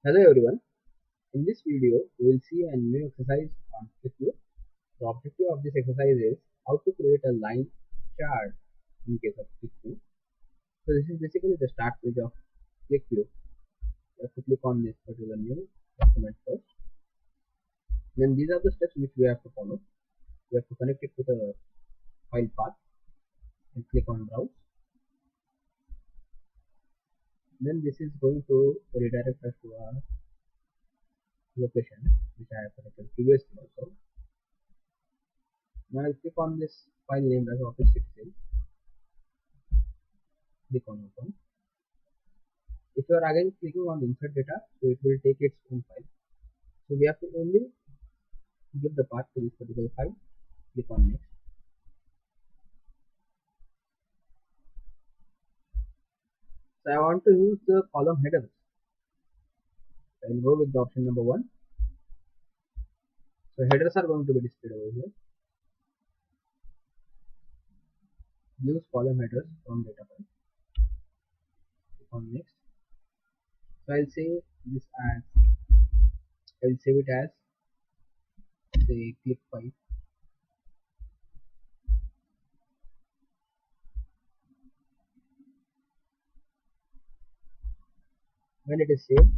Hello everyone, in this video we will see a new exercise on QlikView. The objective of this exercise is how to create a line chart in case of QlikView. So this is basically the start page of QlikView. You have to click on this particular new document first. Then these are the steps which we have to follow. We have to connect it to the file path and click on browse. Then this is going to redirect us to our location which I have selected previously also. Now I'll click on this file named as Office 16. Click on open. If you are again clicking on insert data, so it will take its own file. So we have to only give the path to this particular file. Click on next. So I want to use the column headers. I will go with the option number 1. So headers are going to be displayed over here. Use column headers from data file. Click on next. So I'll save this as, I will save it as say click file. When it is saved,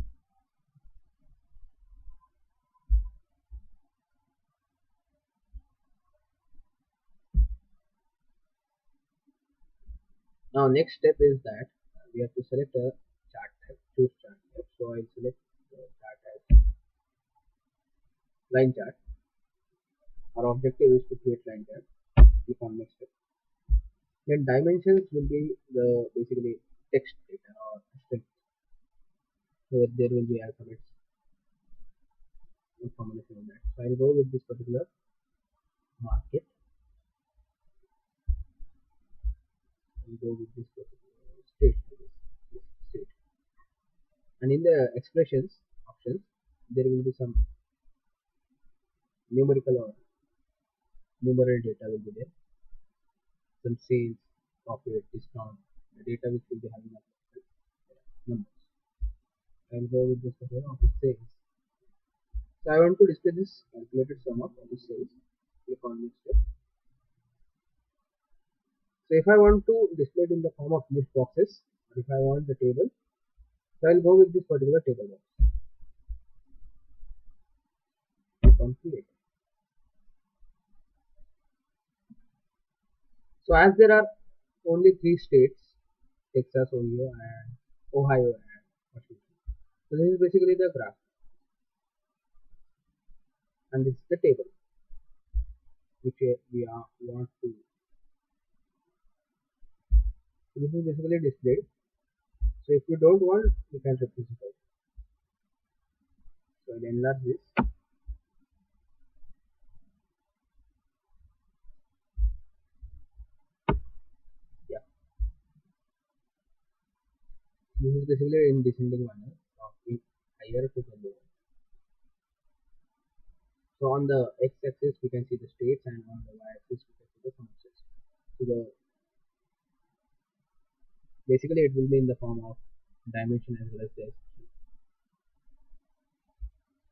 now next step is that we have to select a chart type, choose chart type. So I'll select the chart as line chart. Our objective is to create line chart. Click on next step. Then dimensions will be the basically text data or string. So there will be alphabets information on that. So I'll go with this particular market. I'll go with this particular state. This state. And in the expressions options, there will be some numerical or numeral data will be there. Some sales, profit, discount, the data which will be having numbers. I'll go with this particular office sales. So I want to display this calculated sum of office sales. Click on next step. So if I want to display it in the form of list boxes, or if I want the table, so I'll go with this particular table box. Click on create. So as there are only 3 states, Texas, Ohio and Washington. So this is basically the graph. And this is the table which we want to. So this is basically displayed. So if you don't want, you can replace it out. So I'll enlarge this. Yeah. This is basically in descending manner from higher to the lower. So on the x-axis we can see the states, and on the y-axis we can see the functions. So basically it will be in the form of dimension as well as the expression.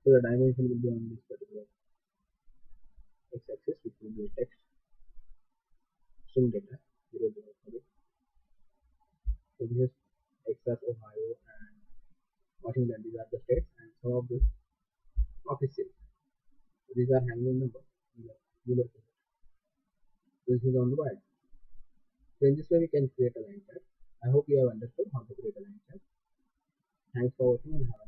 So the dimension will be on this particular x-axis, which will be text, string data, 0, 0, 0. So this is Texas, Ohio, and Washington. These are the states, and some of the office sales. So these are handling numbers. This is on the y. So in this way we can create a line chart. I hope you have understood how to create a line chart. Thanks for watching and have a